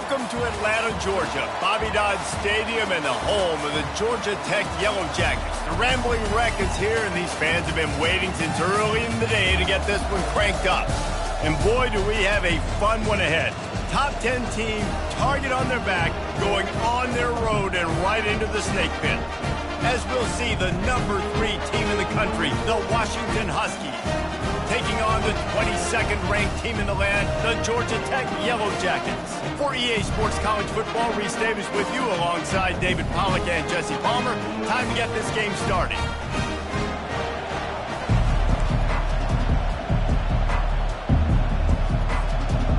Welcome to Atlanta, Georgia, Bobby Dodd Stadium and the home of the Georgia Tech Yellow Jackets. The Rambling Wreck is here, and these fans have been waiting since early in the day to get this one cranked up. And boy, do we have a fun one ahead. Top 10 team, target on their back, going on their road and right into the snake pit. As we'll see, the number 3 team in the country, the Washington Huskies, taking on the 22nd ranked team in the land, the Georgia Tech Yellow Jackets. For EA Sports College Football, Reese Davis with you alongside David Pollack and Jesse Palmer. Time to get this game started.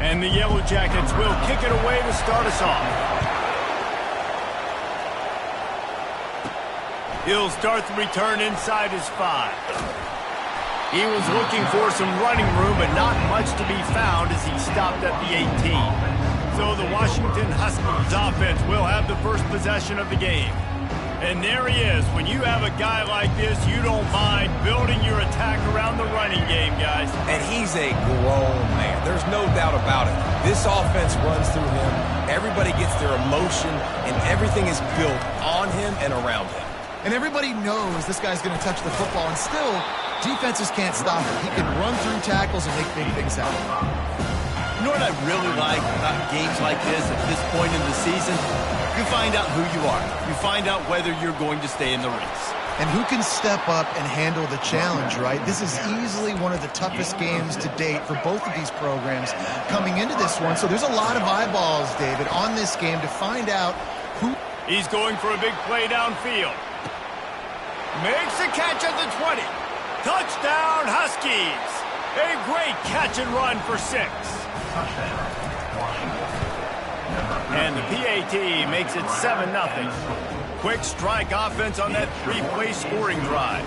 And the Yellow Jackets will kick it away to start us off. He'll start the return inside his 5. He was looking for some running room, but not much to be found as he stopped at the 18. So the Washington Huskies offense will have the first possession of the game. And there he is. When you have a guy like this, you don't mind building your attack around the running game, guys. And he's a grown man. There's no doubt about it. This offense runs through him. Everybody gets their emotion, and everything is built on him and around him. And everybody knows this guy's going to touch the football, and still, defenses can't stop him. He can run through tackles and make big things happen. You know what I really like about games like this at this point in the season? You find out who you are. You find out whether you're going to stay in the race. And who can step up and handle the challenge, right? This is easily one of the toughest games to date for both of these programs coming into this one. So there's a lot of eyeballs, David, on this game to find out who... He's going for a big play downfield. Makes a catch at the 20. Touchdown, Huskies! A great catch and run for 6. And the PAT makes it 7-0. Quick strike offense on that 3-play scoring drive.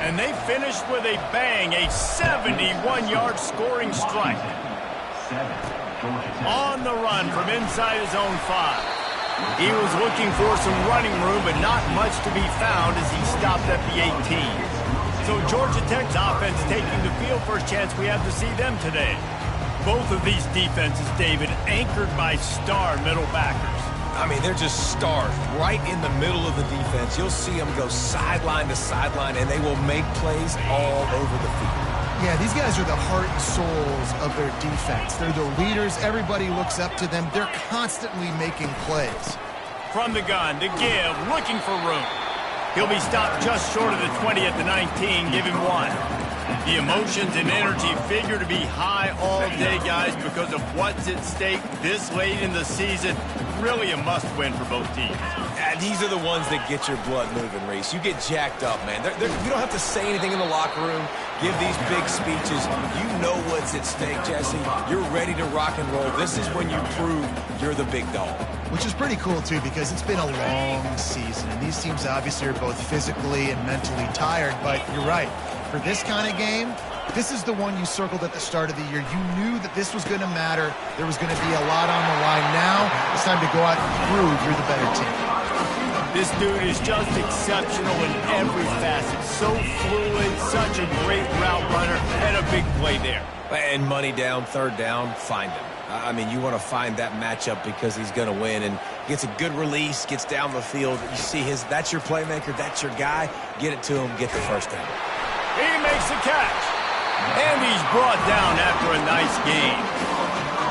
And they finished with a bang, a 71-yard scoring strike. On the run from inside his own 5. He was looking for some running room, but not much to be found as he stopped at the 18. So Georgia Tech's offense taking the field. First chance we have to see them today. Both of these defenses, David, anchored by star middle backers. I mean, they're just stars right in the middle of the defense. You'll see them go sideline to sideline, and they will make plays all over the field. Yeah, these guys are the heart and souls of their defense. They're the leaders. Everybody looks up to them. They're constantly making plays. From the gun to give, looking for room. He'll be stopped just short of the 20 at the 19. Give him 1. The emotions and energy figure to be high all day, guys, because of what's at stake this late in the season. Really a must-win for both teams. These are the ones that get your blood moving, Reese. You get jacked up, man. You don't have to say anything in the locker room, give these big speeches. You know what's at stake, Jesse. You're ready to rock and roll. This is when you prove you're the big dog. Which is pretty cool, too, because it's been a long season. And these teams obviously are both physically and mentally tired. But you're right. For this kind of game, this is the one you circled at the start of the year. You knew that this was going to matter. There was going to be a lot on the line. Now it's time to go out and prove you're the better team. This dude is just exceptional in every facet. So fluid, such a great route runner, and a big play there. And money down, third down, find him. I mean, you want to find that matchup because he's going to win, and gets a good release, gets down the field. You see that's your playmaker, that's your guy. Get it to him, get the first down. He makes the catch. And he's brought down after a nice gain.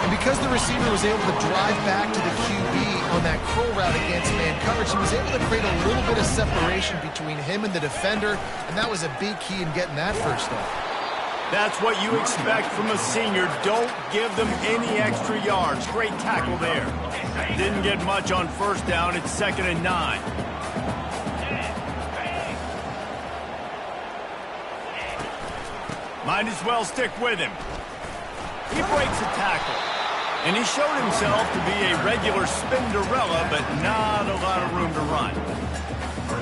And because the receiver was able to drive back to the QB on that curl route against man coverage, he was able to create a little bit of separation between him and the defender, and that was a big key in getting that first down. That's what you expect from a senior. Don't give them any extra yards. Great tackle there. Didn't get much on first down. It's 2nd and 9. Might as well stick with him. He breaks a tackle. And he showed himself to be a regular Spinderella, but not a lot of room to run.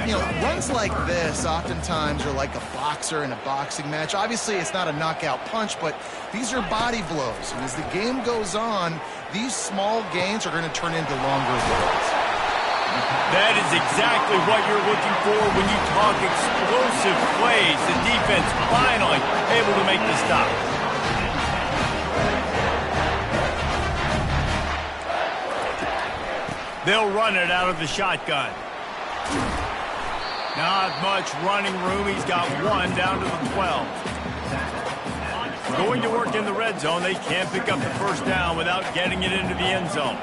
You know, runs like this oftentimes are like a boxer in a boxing match. Obviously, it's not a knockout punch, but these are body blows. And as the game goes on, these small gains are going to turn into longer blows. That is exactly what you're looking for when you talk explosive plays. The defense finally able to make the stop. They'll run it out of the shotgun. Not much running room. He's got one down to the 12. Going to work in the red zone. They can't pick up the first down without getting it into the end zone.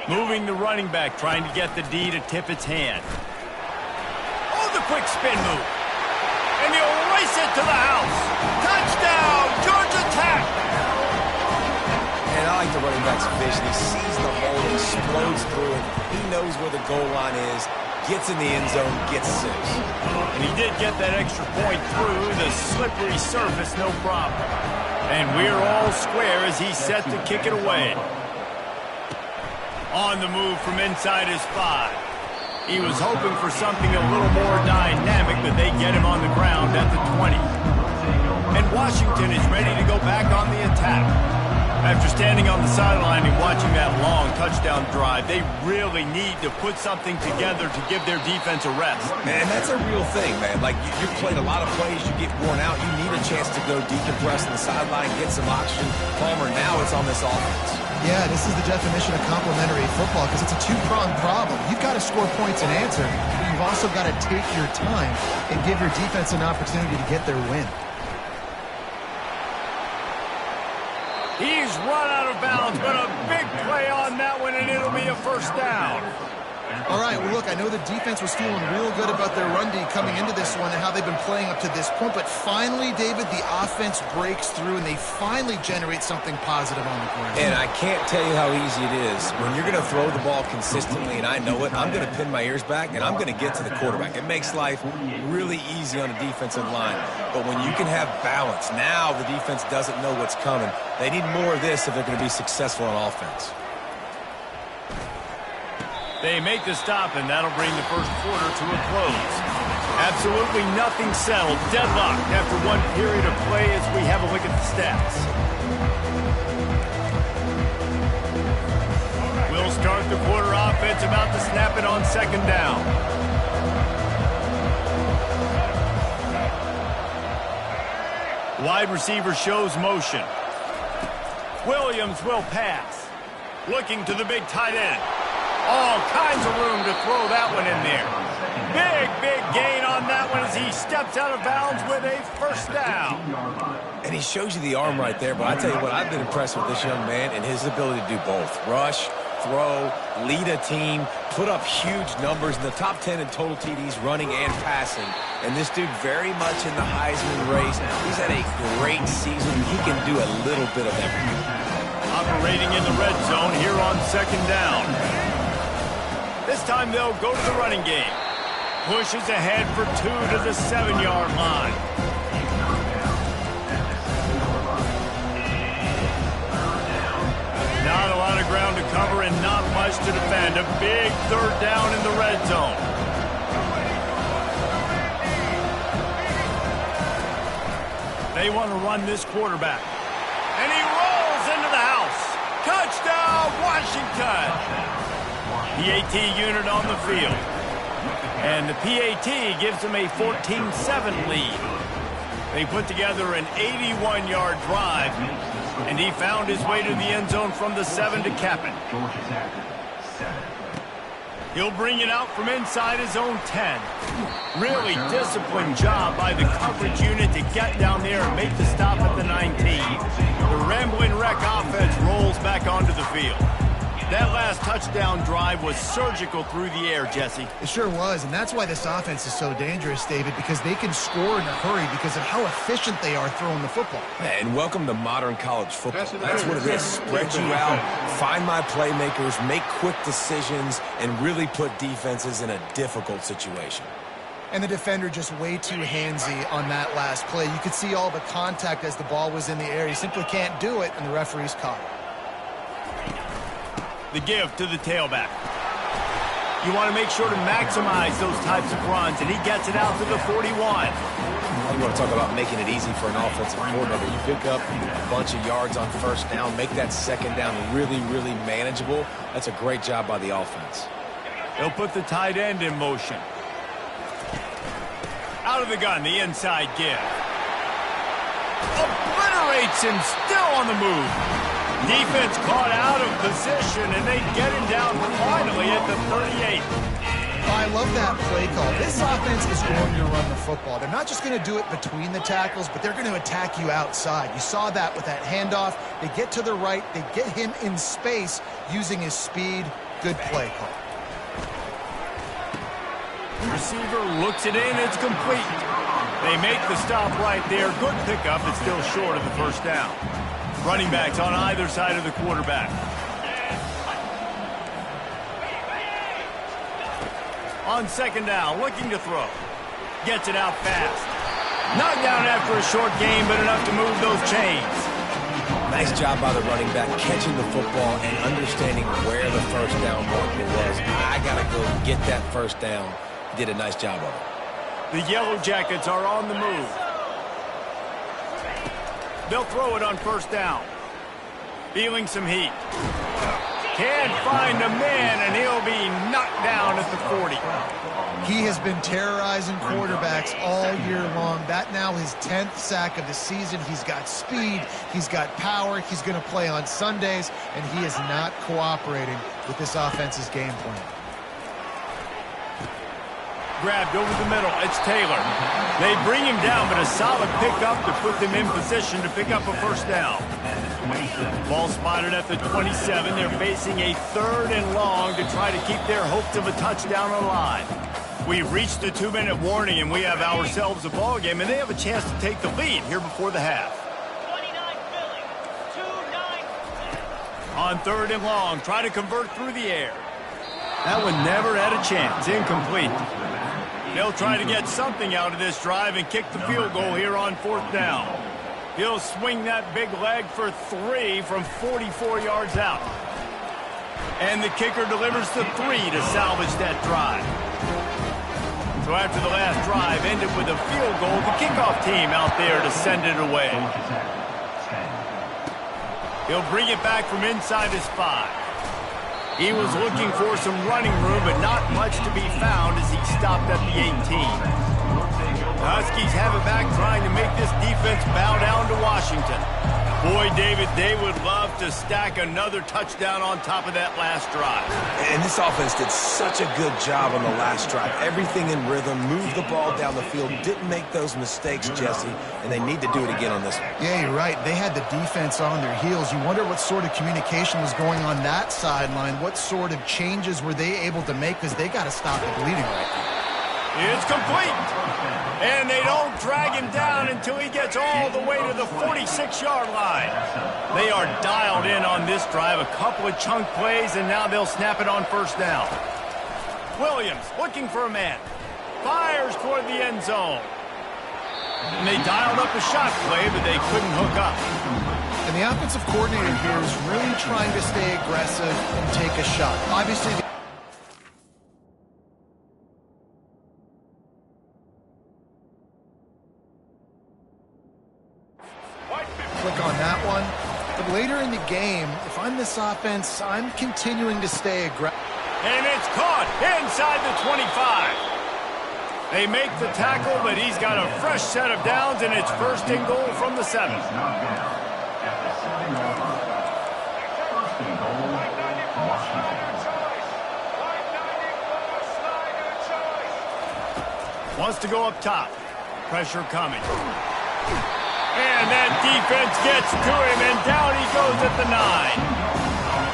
Moving the running back, trying to get the D to tip its hand. Oh, the quick spin move. And he'll race it to the house. Touchdown, Georgia Tech! And I like the running back's vision. He sees the hole, explodes through it. He knows where the goal line is, gets in the end zone, gets 6. And he did get that extra point through the slippery surface, no problem. And we're all square as he's set to kick it away. On the move from inside his 5. He was hoping for something a little more dynamic, but they get him on the ground at the 20. And Washington is ready to go back on the attack. After standing on the sideline and watching that long touchdown drive, they really need to put something together to give their defense a rest. And that's a real thing, man. Like, you've played a lot of plays, you get worn out, you need a chance to go decompress on the sideline, get some oxygen. Palmer, now it's on this offense. Yeah, this is the definition of complementary football because it's a two-pronged problem. You've got to score points and answer, but you've also got to take your time and give your defense an opportunity to get their win. He's run out of bounds, but a big play on that one, and it'll be a first down. All right, well, look, I know the defense was feeling real good about their run D coming into this one and how they've been playing up to this point, but finally, David, the offense breaks through, and they finally generate something positive on the ground. And I can't tell you how easy it is. When you're going to throw the ball consistently, and I know it, I'm going to pin my ears back, and I'm going to get to the quarterback. It makes life really easy on a defensive line. But when you can have balance, now the defense doesn't know what's coming. They need more of this if they're going to be successful on offense. They make the stop, and that'll bring the first quarter to a close. Absolutely nothing settled. Deadlocked after one period of play as we have a look at the stats. We'll start the quarter offense about to snap it on second down. Wide receiver shows motion. Williams will pass. Looking to the big tight end. All kinds of room to throw that one in there. Big gain on that one as he steps out of bounds with a first down. And he shows you the arm right there, but I tell you what, I've been impressed with this young man and his ability to do both. Rush, throw, lead a team, put up huge numbers in the top 10 in total TDs, running and passing. And this dude very much in the Heisman race. He's had a great season. He can do a little bit of everything. Operating in the red zone here on second down. This time they'll go to the running game. Pushes ahead for 2 to the 7-yard line. Not a lot of ground to cover and not much to defend. A big third down in the red zone. They want to run this quarterback. And he rolls into the house. Touchdown, Washington! PAT unit on the field. And the PAT gives them a 14-7 lead. They put together an 81-yard drive, and he found his way to the end zone from the 7 to cap it. He'll bring it out from inside his own 10. Really disciplined job by the coverage unit to get down there and make the stop at the 19. The Rambling Wreck offense rolls back onto the field. That last touchdown drive was surgical through the air, Jesse. It sure was, and that's why this offense is so dangerous, David, because they can score in a hurry because of how efficient they are throwing the football. And welcome to modern college football. That's what it is. Spread you out, find my playmakers, make quick decisions, and really put defenses in a difficult situation. And the defender just way too handsy on that last play. You could see all the contact as the ball was in the air. He simply can't do it, and the referee's caught it. The give to the tailback. You want to make sure to maximize those types of runs, and he gets it out to the 41. You want to talk about making it easy for an offensive coordinator. You pick up a bunch of yards on first down, make that second down really manageable. That's a great job by the offense. They'll put the tight end in motion. Out of the gun, the inside give. Obliterates him, still on the move. Defense caught out of position, and they get him down finally at the 38. I love that play call. This offense is going to run the football. They're not just going to do it between the tackles, but they're going to attack you outside. You saw that with that handoff. They get to the right. They get him in space using his speed. Good play call. Receiver looks it in. It's complete. They make the stop right there. Good pickup. It's still short of the first down. Running backs on either side of the quarterback. On second down, looking to throw. Gets it out fast. Knocked down after a short gain, but enough to move those chains. Nice job by the running back, catching the football and understanding where the first down marker was. I got to go get that first down. He did a nice job of it. The Yellow Jackets are on the move. They'll throw it on first down. Feeling some heat. Can't find a man, and he'll be knocked down at the 40. He has been terrorizing quarterbacks all year long. That now his 10th sack of the season. He's got speed. He's got power. He's going to play on Sundays, and he is not cooperating with this offense's game plan. Grabbed over the middle. It's Taylor. They bring him down, but a solid pickup to put them in position to pick up a first down. Ball spotted at the 27. They're facing a 3rd and long to try to keep their hopes of a touchdown alive. We've reached the 2-minute warning, and we have ourselves a ball game, and they have a chance to take the lead here before the half. On 3rd and long, try to convert through the air. That one never had a chance. Incomplete. They'll try to get something out of this drive and kick the field goal here on 4th down. He'll swing that big leg for 3 from 44 yards out. And the kicker delivers the 3 to salvage that drive. So after the last drive ended with a field goal, the kickoff team out there to send it away. He'll bring it back from inside his 5. He was looking for some running room, but not much to be found as he stopped at the 18. The Huskies have it back, trying to make this defense bow down to Washington. Boy, David, they would love to stack another touchdown on top of that last drive. And this offense did such a good job on the last drive. Everything in rhythm, moved the ball down the field, didn't make those mistakes, Jesse, and they need to do it again on this one. Yeah, you're right. They had the defense on their heels. You wonder what sort of communication was going on that sideline. What sort of changes were they able to make, because they got to stop the bleeding right now. It's complete. And they don't drag him down until he gets all the way to the 46-yard line. They are dialed in on this drive. A couple of chunk plays, and now they'll snap it on first down. Williams looking for a man. Fires toward the end zone. And they dialed up a shot play, but they couldn't hook up. And the offensive coordinator here is really trying to stay aggressive and take a shot. Obviously, click on that one. But later in the game, if I'm this offense, I'm continuing to stay aggressive. And it's caught inside the 25. They make the tackle, but he's got a fresh set of downs, and it's 1st and goal from the 7. Wants to go up top. Pressure coming. And that defense gets to him, and down he goes at the 9.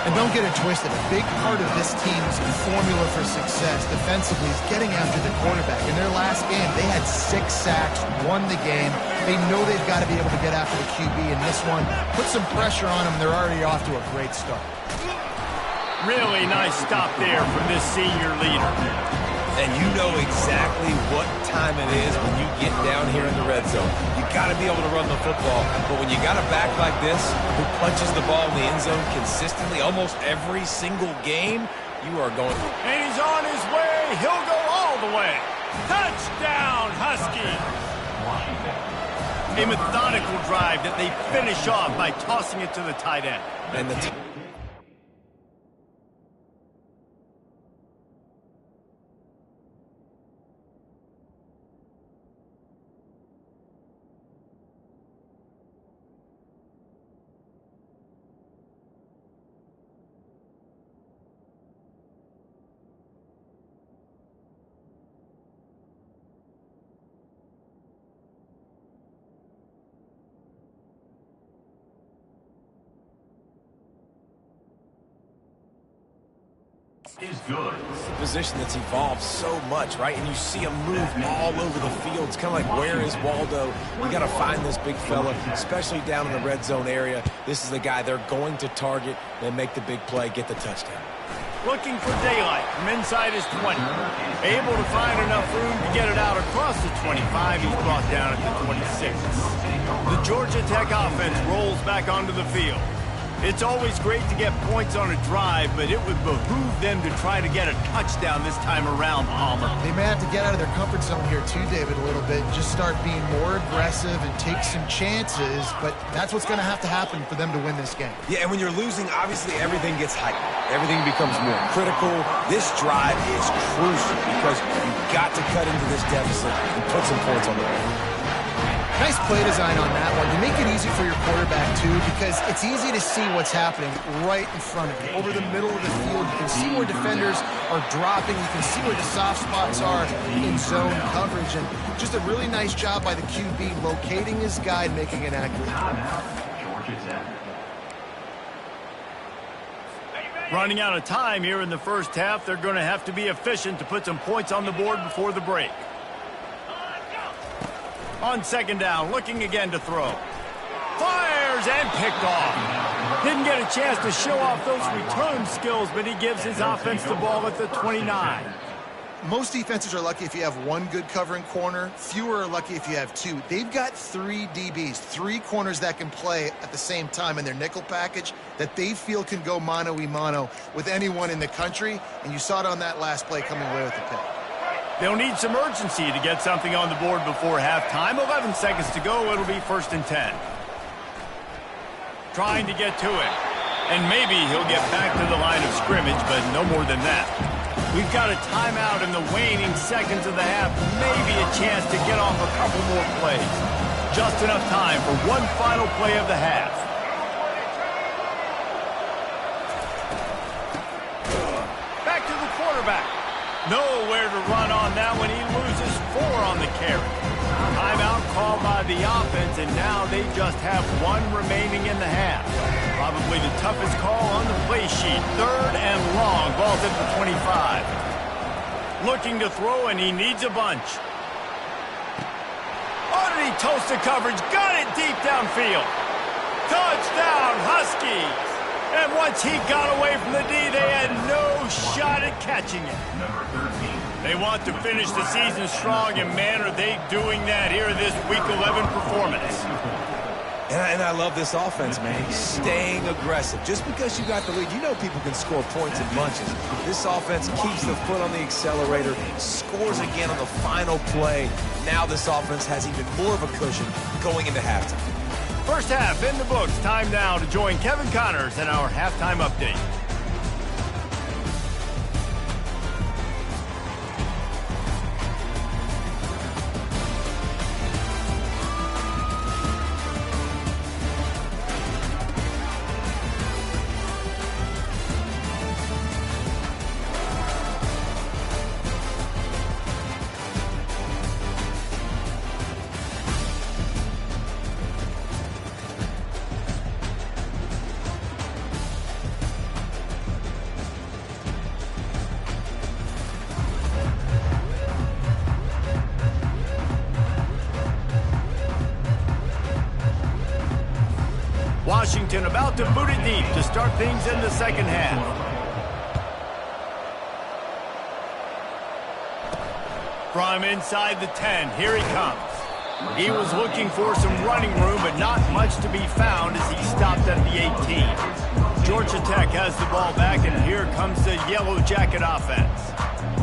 And don't get it twisted. A big part of this team's formula for success defensively is getting after the quarterback. In their last game, they had 6 sacks, won the game. They know they've got to be able to get after the QB in this one. Put some pressure on them. They're already off to a great start. Really nice stop there from this senior leader. And you know exactly what time it is when you get down here in the red zone. You got to be able to run the football. But when you got a back like this who punches the ball in the end zone consistently almost every single game, you are going. And he's on his way. He'll go all the way. Touchdown, Husky. A methodical drive that they finish off by tossing it to the tight end. And the is good. It's a position that's evolved so much, right? And you see him move all over the field. It's kind of like, where is Waldo? You got to find this big fella, especially down in the red zone area. This is the guy they're going to target and make the big play, get the touchdown. Looking for daylight from inside his 20. Able to find enough room to get it out across the 25. He's brought down at the 26. The Georgia Tech offense rolls back onto the field. It's always great to get points on a drive, but it would behoove them to try to get a touchdown this time around, Palmer. They may have to get out of their comfort zone here too, David, a little bit. Just start being more aggressive and take some chances, but that's what's going to happen for them to win this game. Yeah, and when you're losing, obviously everything gets heightened. Everything becomes more critical. This drive is crucial because you've got to cut into this deficit and put some points on the board. Nice play design on that one. You make it easy for your quarterback, too, because it's easy to see what's happening right in front of you. Over the middle of the field, you can see where defenders are dropping. You can see where the soft spots are in zone coverage. And just a really nice job by the QB locating his guy and making an accurate throw. Running out of time here in the first half. They're going to have to be efficient to put some points on the board before the break. On second down, looking again to throw. Fires and picked off. Didn't get a chance to show off those return skills, but he gives his offense the ball at the 29. Most defenses are lucky if you have one good covering corner. Fewer are lucky if you have two. They've got 3 DBs, 3 corners that can play at the same time in their nickel package that they feel can go mano-a-mano with anyone in the country, and you saw it on that last play coming away with the pick. They'll need some urgency to get something on the board before halftime. 11 seconds to go. It'll be 1st and 10. Trying to get to it. And maybe he'll get back to the line of scrimmage, but no more than that. We've got a timeout in the waning seconds of the half. Maybe a chance to get off a couple more plays. Just enough time for one final play of the half. Back to the quarterback. Nowhere to run on that when he loses 4 on the carry. Timeout called by the offense, and now they just have 1 remaining in the half. Probably the toughest call on the play sheet. 3rd and long. Ball's at the 25. Looking to throw, and he needs a bunch. Oh, did he toast the coverage? Got it deep downfield. Touchdown, Huskies. And once he got away from the D, they had no shot at catching it. They want to finish the season strong, and man, are they doing that here in this Week 11 performance. And I love this offense, man. Staying aggressive. Just because you got the lead, you know people can score points in bunches. This offense keeps the foot on the accelerator, scores again on the final play. Now this offense has even more of a cushion going into halftime. First half in the books. Time now to join Kevin Connors in our halftime update. Washington about to boot it deep to start things in the second half. From inside the 10, here he comes. He was looking for some running room, but not much to be found as he stopped at the 18. Georgia Tech has the ball back, and here comes the Yellow Jacket offense.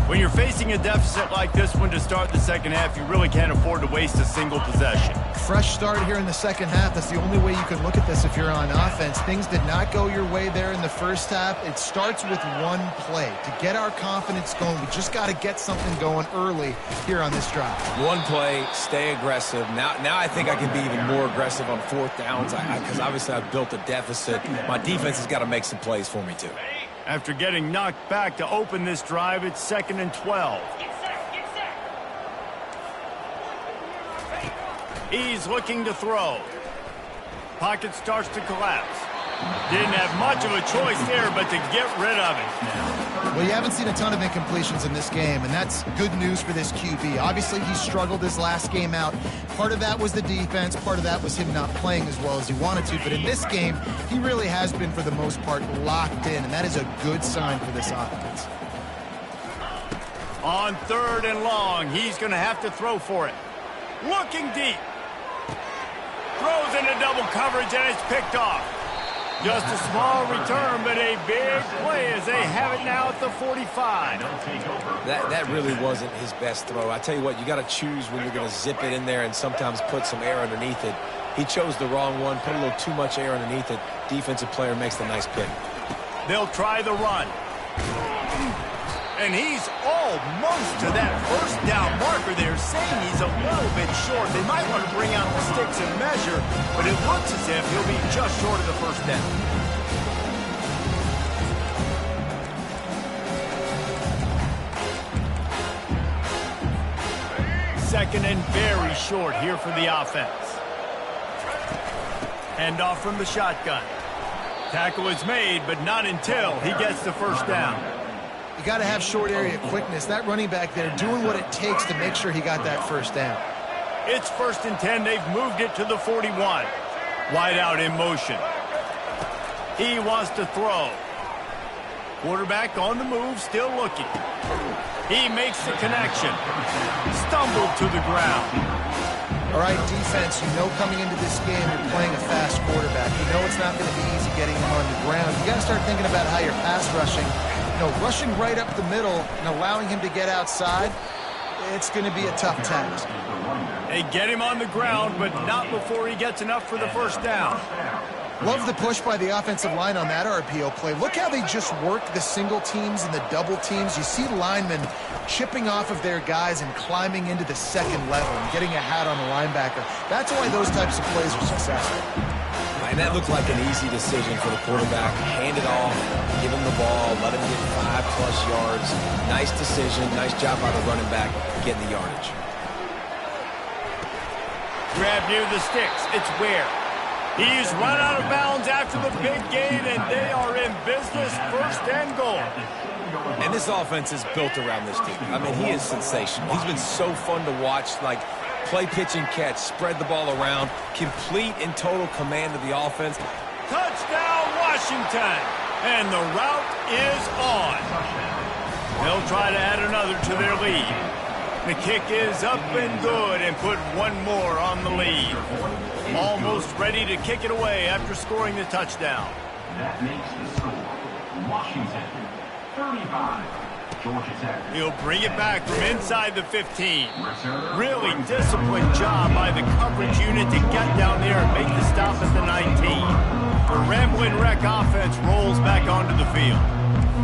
When you're facing a deficit like this one to start the second half, you really can't afford to waste a single possession. Fresh start here in the second half. That's the only way you can look at this if you're on offense. Things did not go your way there in the first half. It starts with one play. To get our confidence going, we just got to get something going early here on this drive. One play, stay aggressive. Now I think I can be even more aggressive on 4th downs because obviously I've built a deficit. My defense has got to make some plays for me too. After getting knocked back to open this drive, it's 2nd and 12. He's looking to throw. Pocket starts to collapse. Didn't have much of a choice there but to get rid of it. Well, you haven't seen a ton of incompletions in this game, and that's good news for this QB. Obviously, he struggled his last game out. Part of that was the defense. Part of that was him not playing as well as he wanted to. But in this game, he really has been, for the most part, locked in, and that is a good sign for this offense. On 3rd and long, he's going to have to throw for it. Looking deep. Throws into double coverage, and it's picked off. Just a small return, but a big play as they have it now at the 45. That really wasn't his best throw. I tell you what, you got to choose when you're going to zip it in there and sometimes put some air underneath it. He chose the wrong one, put a little too much air underneath it. Defensive player makes the nice pick. They'll try the run. And he's almost to that first down marker there, saying he's a little bit short. They might want to bring out the sticks and measure, but it looks as if he'll be just short of the first down. Second and very short here for the offense. Handoff from the shotgun. Tackle is made, but not until he gets the first down. You got to have short area quickness. That running back there doing what it takes to make sure he got that first down. It's 1st and 10. They've moved it to the 41. Wide out in motion. He wants to throw. Quarterback on the move, still looking. He makes the connection. Stumbled to the ground. All right, defense, you know coming into this game you're playing a fast quarterback. You know it's not going to be easy getting him on the ground. You got to start thinking about how you're pass rushing. You know, rushing right up the middle and allowing him to get outside, it's going to be a tough task. They get him on the ground, but not before he gets enough for the first down. Love the push by the offensive line on that RPO play. Look how they just work the single teams and the double teams. You see linemen chipping off of their guys and climbing into the second level and getting a hat on the linebacker. That's why those types of plays are successful. And that looked like an easy decision for the quarterback. Hand it off, give him the ball, let him get 5+ yards. Nice decision, nice job by the running back getting the yardage. Grab near the sticks. It's Ware. He's run out of bounds after the big gain, and they are in business, 1st and goal. And this offense is built around this dude. I mean, he is sensational. He's been so fun to watch, like play, pitch, and catch, spread the ball around, complete and total command of the offense. Touchdown, Washington. And the route is on. They'll try to add another to their lead. The kick is up and good and put one more on the lead. Almost ready to kick it away after scoring the touchdown. That makes the score Washington 35, Georgia Tech. He'll bring it back from inside the 15. Really disciplined job by the coverage unit to get down there and make the stop at the 19. The Rambling Wreck offense rolls back onto the field.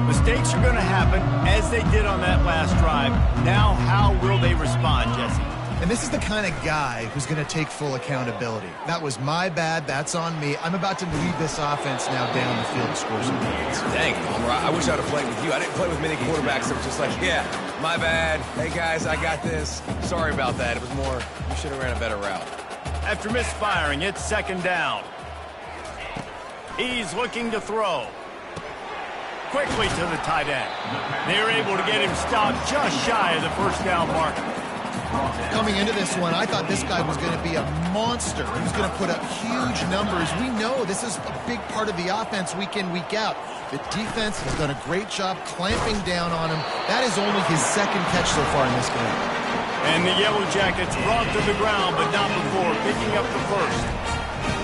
Mistakes are going to happen, as they did on that last drive. Now, how will they respond, Jesse? And this is the kind of guy who's going to take full accountability. That was my bad. That's on me. I'm about to lead this offense now down the field to score some points. Dang, I wish I'd have played with you. I didn't play with many quarterbacks that were just like, yeah, my bad. Hey, guys, I got this. Sorry about that. It was more, you should have ran a better route. After misfiring, it's 2nd down. He's looking to throw. Quickly to the tight end. They're able to get him stopped just shy of the first down marker. Coming into this one, I thought this guy was going to be a monster. He was going to put up huge numbers. We know this is a big part of the offense week in, week out. The defense has done a great job clamping down on him. That is only his 2nd catch so far in this game. And the Yellow Jackets brought to the ground, but not before picking up the first.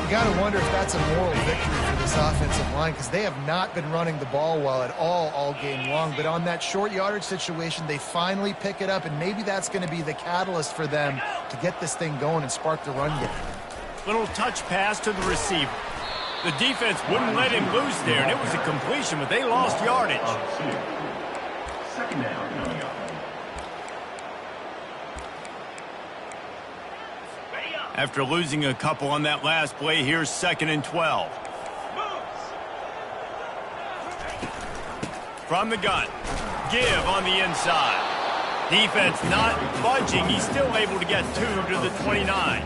You got to wonder if that's a moral victory for this offensive line, because they have not been running the ball well at all game long. But on that short yardage situation, they finally pick it up, and maybe that's going to be the catalyst for them to get this thing going and spark the run game. Little touch pass to the receiver. The defense wouldn't let him loose there, and it was a completion, but they lost yardage. 2nd down. After losing a couple on that last play, here's 2nd and 12. From the gun. Give on the inside. Defense not budging. He's still able to get 2 to the 29.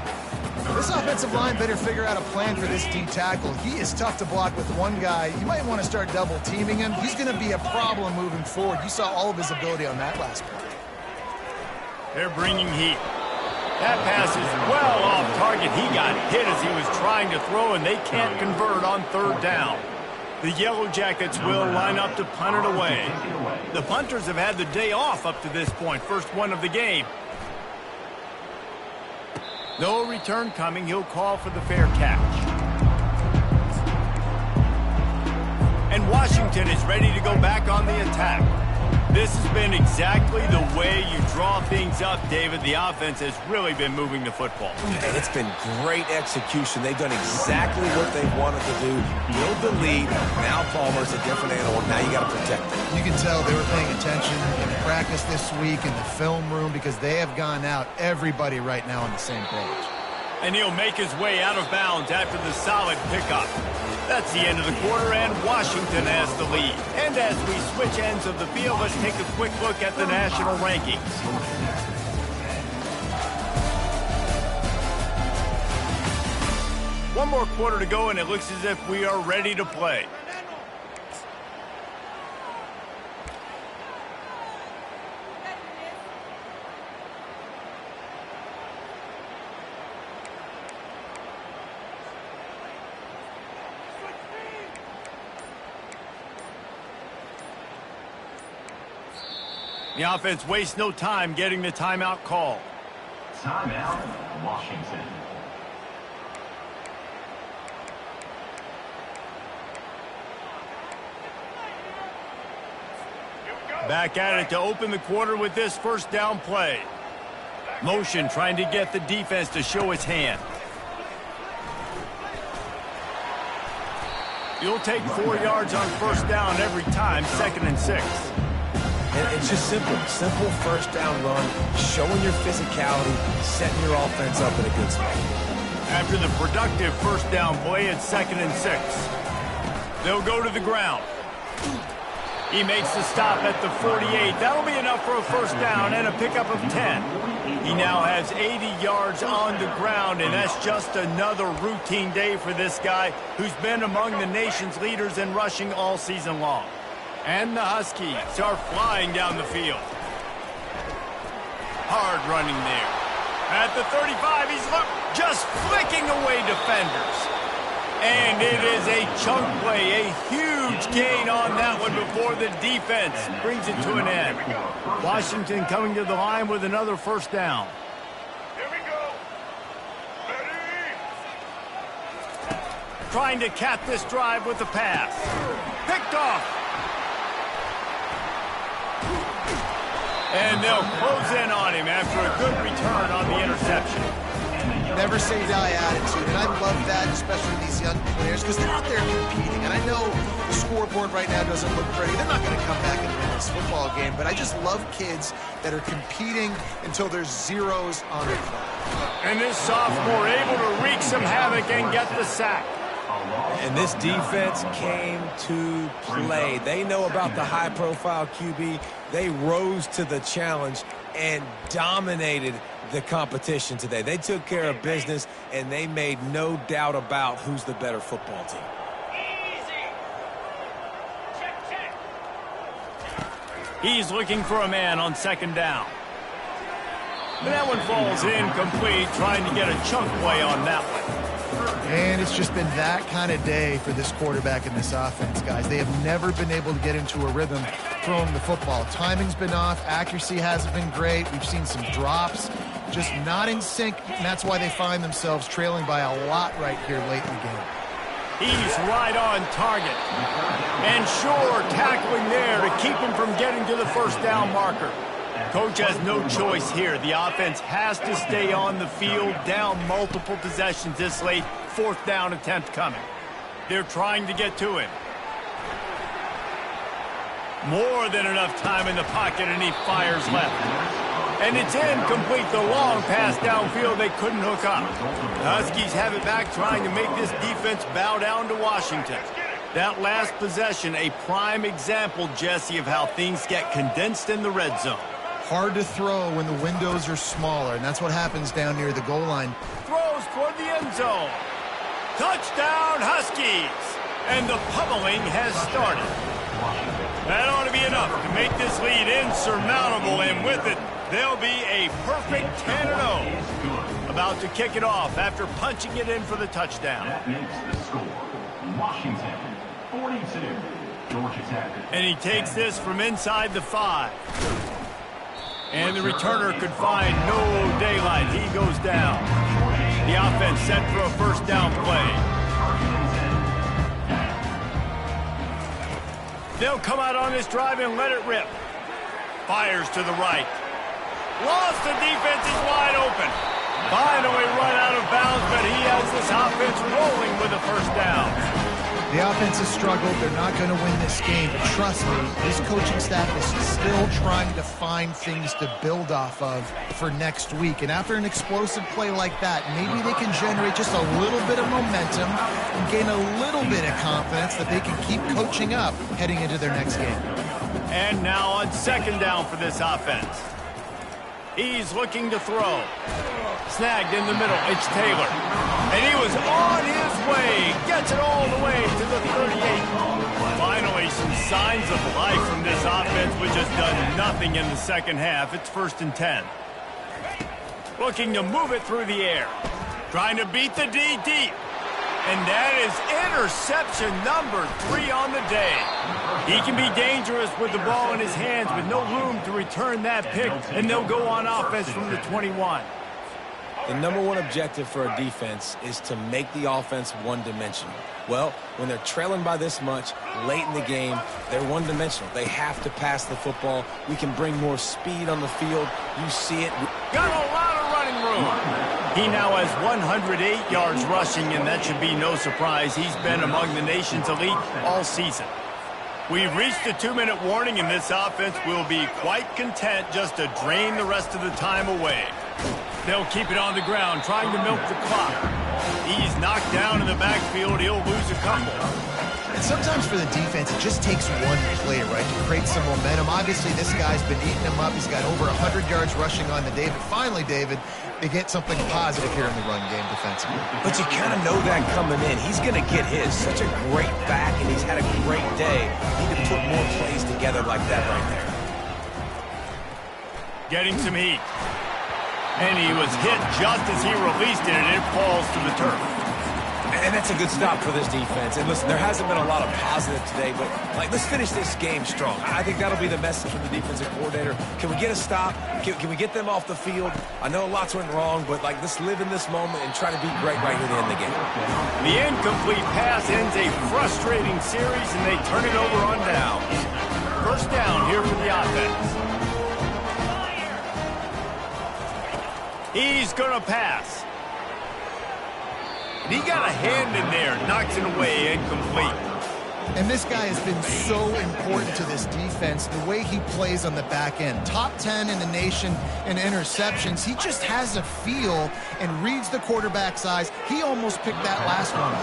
This offensive line better figure out a plan for this D tackle. He is tough to block with one guy. You might want to start double teaming him. He's going to be a problem moving forward. You saw all of his ability on that last play. They're bringing heat. That pass is well off target. He got hit as he was trying to throw, and they can't convert on third down. The Yellow Jackets will line up to punt it away. The punters have had the day off up to this point. First one of the game. No return coming. He'll call for the fair catch. And Washington is ready to go back on the attack. This has been exactly the way you draw things up, David. The offense has really been moving the football. And it's been great execution. They've done exactly what they wanted to do. Build the lead. Now Palmer's a different animal. Now you got to protect it. You can tell they were paying attention in practice this week in the film room because they have gone out, everybody right now on the same page. And he'll make his way out of bounds after the solid pickup. That's the end of the quarter, and Washington has the lead. And as we switch ends of the field, let's take a quick look at the national rankings. One more quarter to go, and it looks as if we are ready to play. The offense wastes no time getting the timeout call. Timeout, Washington. Back at it to open the quarter with this first down play. Motion trying to get the defense to show its hand. You'll take 4 yards on first down every time, 2nd and 6. And it's just simple first down run, showing your physicality, setting your offense up in a good spot. After the productive first down play, it's 2nd and 6. They'll go to the ground. He makes the stop at the 48. That'll be enough for a first down and a pickup of 10. He now has 80 yards on the ground, and that's just another routine day for this guy who's been among the nation's leaders in rushing all season long. And the Huskies are flying down the field. Hard running there. At the 35, he's just flicking away defenders. And it is a chunk play, a huge gain on that one before the defense brings it to an end. Washington coming to the line with another first down. Here we go. Ready? Trying to cap this drive with the pass. Picked off. And they'll close in on him after a good return on the interception. Never say die attitude, and I love that, especially these young players, because they're out there competing. And I know the scoreboard right now doesn't look pretty. They're not going to come back and win this football game, but I just love kids that are competing until there's zeros on their clock. And this sophomore able to wreak some havoc and get the sack. And this defense came to play. They know about the high-profile QB. They rose to the challenge and dominated the competition today. They took care of business, and they made no doubt about who's the better football team. He's looking for a man on 2nd down. But that one falls incomplete, trying to get a chunk play on that one. And it's just been that kind of day for this quarterback and this offense, guys. They have never been able to get into a rhythm throwing the football. Timing's been off. Accuracy hasn't been great. We've seen some drops, just not in sync, and that's why they find themselves trailing by a lot right here late in the game. He's right on target. And sure, tackling there to keep him from getting to the first down marker. Coach has no choice here. The offense has to stay on the field, down multiple possessions this late. 4th down attempt coming. They're trying to get to him. More than enough time in the pocket, and he fires left. And it's incomplete. The long pass downfield they couldn't hook up. The Huskies have it back, trying to make this defense bow down to Washington. That last possession, a prime example, Jesse, of how things get condensed in the red zone. Hard to throw when the windows are smaller, and that's what happens down near the goal line. Throws for toward the end zone. Touchdown, Huskies! And the pummeling has started. That ought to be enough to make this lead insurmountable, and with it, they'll be a perfect 10-0. About to kick it off after punching it in for the touchdown. That makes the score. Washington, 42, Georgia Tech. And he takes this from inside the 5. And the returner could find no daylight. He goes down. The offense set for a first down play. They'll come out on this drive and let it rip. Fires to the right. Lost, the defense is wide open. Finally run out of bounds, but he has this offense rolling with a first down. The offense has struggled. They're not going to win this game, but trust me, this coaching staff is still trying to find things to build off of for next week. And after an explosive play like that, maybe they can generate just a little bit of momentum and gain a little bit of confidence that they can keep coaching up heading into their next game. And now on second down for this offense. He's looking to throw. Snagged in the middle, it's Taylor. And he was on his way. Gets it all the way to the 38. Finally, some signs of life from this offense, which has done nothing in the second half. It's 1st and 10. Looking to move it through the air. Trying to beat the D deep. And that is interception number 3 on the day. He can be dangerous with the ball in his hands with no room to return that pick, and they'll go on offense from the 21. The number one objective for a defense is to make the offense one-dimensional. Well, when they're trailing by this much late in the game, they're one-dimensional. They have to pass the football. We can bring more speed on the field. You see it. Got a lot of running room. He now has 108 yards rushing, and that should be no surprise. He's been among the nation's elite all season. We've reached the 2-minute warning, and this offense will be quite content just to drain the rest of the time away. They'll keep it on the ground, trying to milk the clock. He's knocked down in the backfield. He'll lose a couple. And sometimes for the defense, it just takes one play, right, to create some momentum. Obviously, this guy's been eating him up. He's got over 100 yards rushing on the day. But finally, David, they get something positive here in the run game defensively. But you kind of know that coming in. He's going to get his. Such a great back, and he's had a great day. Need to put more plays together like that right there. Getting some heat. And he was hit just as he released it, and it falls to the turf. And that's a good stop for this defense. And listen, there hasn't been a lot of positive today, but let's finish this game strong. I think that'll be the message from the defensive coordinator. Can we get a stop? Can we get them off the field? I know lots went wrong, but let's live in this moment and try to be great right here to end the game. The incomplete pass ends a frustrating series, and they turn it over on downs. First down here for the offense. He's going to pass. And he got a hand in there, knocks it away, incomplete. And this guy has been so important to this defense, the way he plays on the back end. Top 10 in the nation in interceptions. He just has a feel and reads the quarterback's eyes. He almost picked that last one.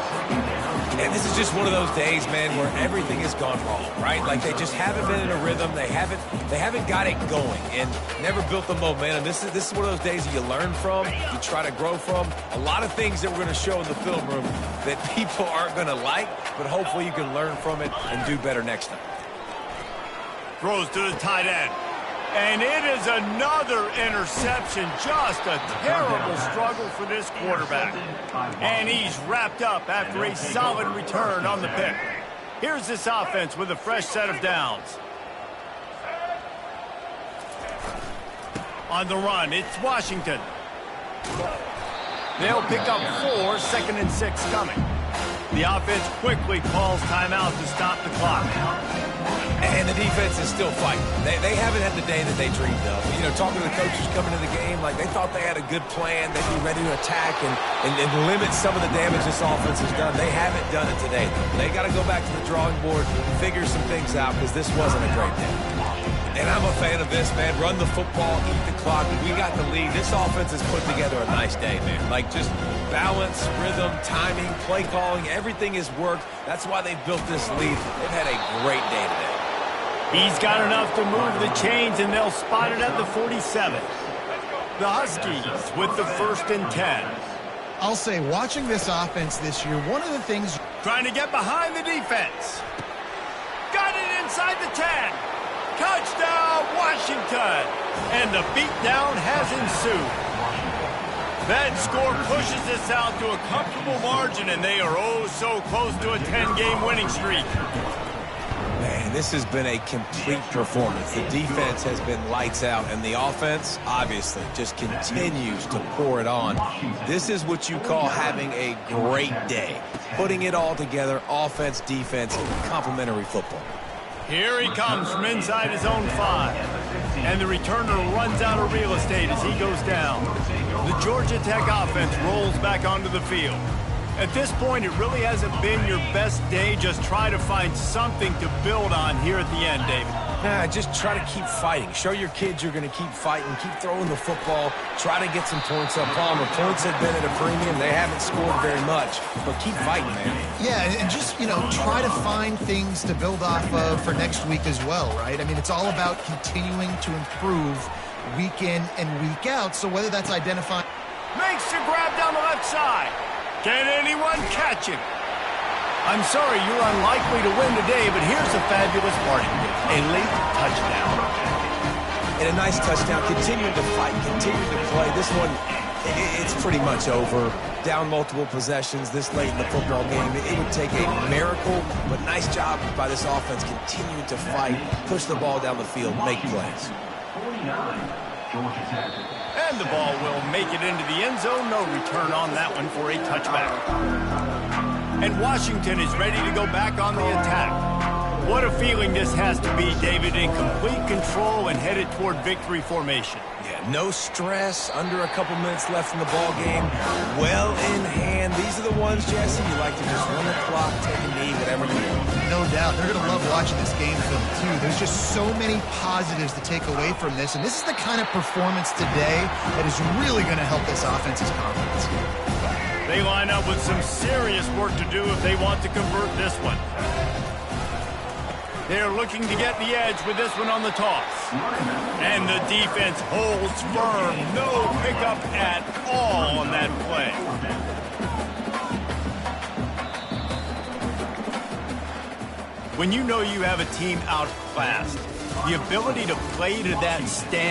And this is just one of those days, man, where everything has gone wrong, right? They just haven't been in a rhythm. They haven't got it going and never built the momentum. This is one of those days that you learn from, you try to grow from. A lot of things that we're going to show in the film room that people aren't going to like, but hopefully you can learn from it and do better next time. Throws to the tight end. And it is another interception. Just a terrible struggle for this quarterback. And he's wrapped up after a solid return on the pick. Here's this offense with a fresh set of downs. On the run, it's Washington. They'll pick up 4, 2nd and 6 coming. The offense quickly calls timeout to stop the clock. And the defense is still fighting. They haven't had the day that they dreamed of. You know, talking to the coaches coming into the game, they thought they had a good plan. They'd be ready to attack and limit some of the damage this offense has done. They haven't done it today. They got to go back to the drawing board, figure some things out, because this wasn't a great day. And I'm a fan of this, man. Run the football, eat the clock. We got the lead. This offense has put together a nice day, man. Just balance, rhythm, timing, play calling, everything has worked. That's why they've built this lead. They've had a great day today. He's got enough to move the chains, and they'll spot it at the 47. The Huskies with the 1st and 10. I'll say, watching this offense this year, one of the things... Trying to get behind the defense. Got it inside the 10. Touchdown, Washington. And the beatdown has ensued. That score pushes this out to a comfortable margin, and they are oh so close to a 10-game winning streak. Man, this has been a complete performance. The defense has been lights out, and the offense, obviously, just continues to pour it on. This is what you call having a great day. Putting it all together, offense, defense, complementary football. Here he comes from inside his own 5. And the returner runs out of real estate as he goes down. The Georgia Tech offense rolls back onto the field. At this point, it really hasn't been your best day. Just try to find something to build on here at the end, David. Just try to keep fighting. Show your kids you're going to keep fighting. Keep throwing the football. Try to get some points up. Palmer, points have been at a premium. They haven't scored very much, but keep fighting, man. Yeah, and just, try to find things to build off of for next week as well, right? I mean, it's all about continuing to improve week in and week out. So whether that's identifying... Makes the grab down the left side. Can anyone catch him? I'm sorry you're unlikely to win today, but here's a fabulous party. A late touchdown. And a nice touchdown. Continuing to fight, continuing to play. This one, it's pretty much over. Down multiple possessions this late in the football game. It would take a miracle, but nice job by this offense continuing to fight, push the ball down the field, make plays. 49, Georgia Tech. And the ball will make it into the end zone. No return on that one for a touchback. And Washington is ready to go back on the attack. What a feeling this has to be, David, in complete control and headed toward victory formation. Yeah, no stress, under a couple minutes left in the ball game. Well in hand. These are the ones, Jesse, you like to just run the clock, take a knee, whatever you want. No doubt. They're going to love watching this game film, too. There's just so many positives to take away from this, and this is the kind of performance today that is really going to help this offense's confidence. They line up with some serious work to do if they want to convert this one. They're looking to get the edge with this one on the toss. And the defense holds firm. No pickup at all on that play. When you know you have a team outclassed, the ability to play to that stand